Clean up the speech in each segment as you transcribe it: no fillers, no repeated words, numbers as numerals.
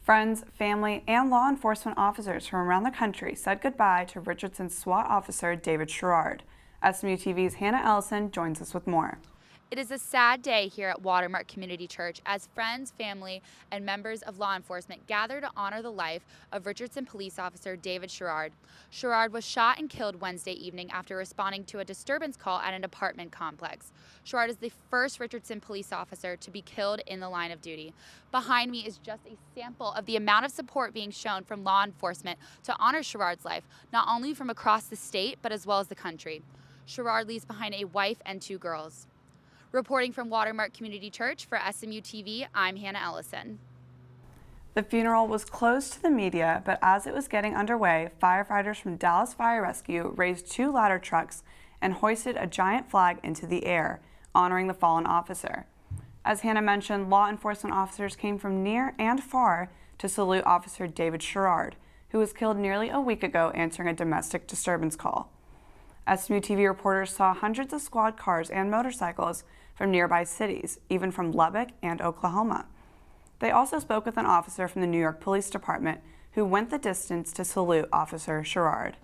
Friends, family, and law enforcement officers from around the country said goodbye to Richardson SWAT officer David Sherrard. SMU-TV's Hannah Ellison joins us with more. It is a sad day here at Watermark Community Church as friends, family, and members of law enforcement gather to honor the life of Richardson police officer David Sherrard. Sherrard was shot and killed Wednesday evening after responding to a disturbance call at an apartment complex. Sherrard is the first Richardson police officer to be killed in the line of duty. Behind me is just a sample of the amount of support being shown from law enforcement to honor Sherrard's life, not only from across the state, but as well as the country. Sherrard leaves behind a wife and 2 girls. Reporting from Watermark Community Church for SMU-TV, I'm Hannah Ellison. The funeral was closed to the media, but as it was getting underway, firefighters from Dallas Fire Rescue raised 2 ladder trucks and hoisted a giant flag into the air, honoring the fallen officer. As Hannah mentioned, law enforcement officers came from near and far to salute Officer David Sherrard, who was killed nearly a week ago answering a domestic disturbance call. SMU-TV reporters saw hundreds of squad cars and motorcycles from nearby cities, even from Lubbock and Oklahoma. They also spoke with an officer from the New York Police Department who went the distance to salute Officer Sherrard.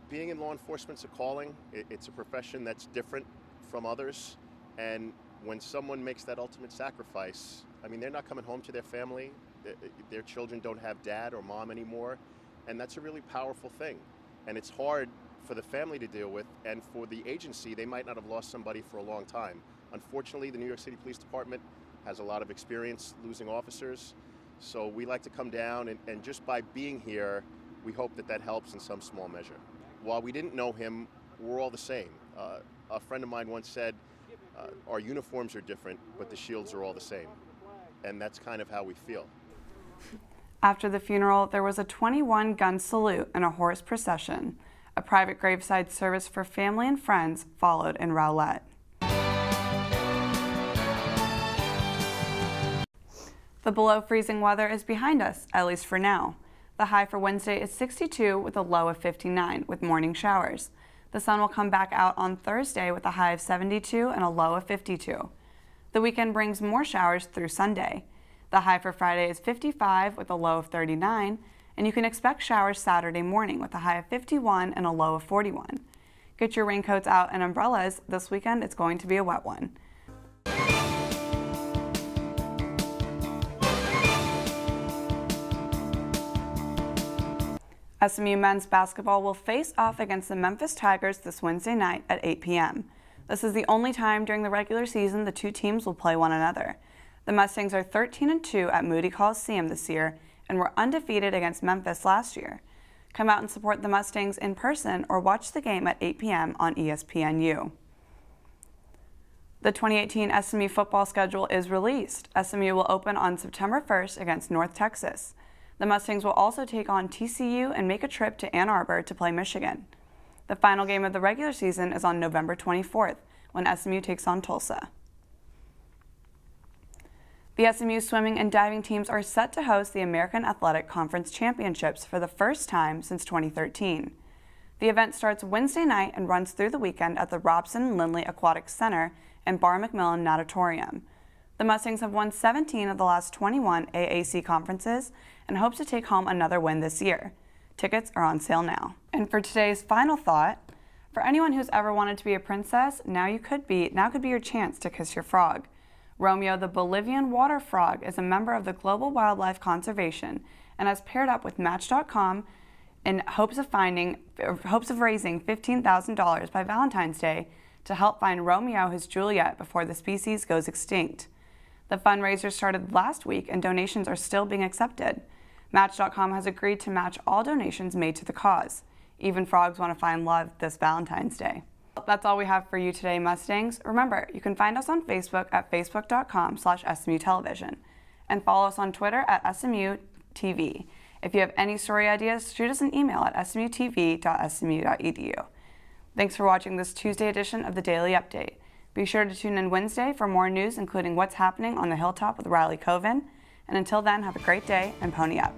Being in law enforcement's a calling. It's a profession that's different from others, and when someone makes that ultimate sacrifice, I mean, they're not coming home to their family. Their children don't have dad or mom anymore, and that's a really powerful thing. And it's hard for the family to deal with, and for the agency, they might not have lost somebody for a long time. Unfortunately, the New York City Police Department has a lot of experience losing officers, so we like to come down and just by being here, we hope that that helps in some small measure. While we didn't know him, we're all the same. A friend of mine once said, our uniforms are different, but the shields are all the same. And that's kind of how we feel. After the funeral, there was a 21-gun salute and a horse procession. A private graveside service for family and friends followed in Rowlett. The below freezing weather is behind us, at least for now. The high for Wednesday is 62 with a low of 59 with morning showers. The sun will come back out on Thursday with a high of 72 and a low of 52. The weekend brings more showers through Sunday. The high for Friday is 55 with a low of 39, and you can expect showers Saturday morning with a high of 51 and a low of 41. Get your raincoats out and umbrellas. This weekend it's going to be a wet one. SMU men's basketball will face off against the Memphis Tigers this Wednesday night at 8 p.m. This is the only time during the regular season the 2 teams will play one another. The Mustangs are 13-2 at Moody Coliseum this year and were undefeated against Memphis last year. Come out and support the Mustangs in person or watch the game at 8 p.m. on ESPNU. The 2018 SMU football schedule is released. SMU will open on September 1st against North Texas. The Mustangs will also take on TCU and make a trip to Ann Arbor to play Michigan. The final game of the regular season is on November 24th when SMU takes on Tulsa. The SMU swimming and diving teams are set to host the American Athletic Conference Championships for the first time since 2013. The event starts Wednesday night and runs through the weekend at the Robson Lindley Aquatic Center and Bar McMillan Natatorium. The Mustangs have won 17 of the last 21 AAC conferences and hope to take home another win this year. Tickets are on sale now. And for today's final thought, for anyone who's ever wanted to be a princess, now could be your chance to kiss your frog. Romeo, the Bolivian water frog, is a member of the Global Wildlife Conservation and has paired up with Match.com in hopes of raising $15,000 by Valentine's Day to help find Romeo his Juliet before the species goes extinct. The fundraiser started last week and donations are still being accepted. Match.com has agreed to match all donations made to the cause. Even frogs want to find love this Valentine's Day. That's all we have for you today, Mustangs. Remember, you can find us on Facebook at facebook.com/SMU-television and follow us on Twitter at SMU-TV. If you have any story ideas, shoot us an email at smutv.smu.edu. Thanks for watching this Tuesday edition of the Daily Update. Be sure to tune in Wednesday for more news, including what's happening on the hilltop with Riley Coven. And until then, have a great day and pony up.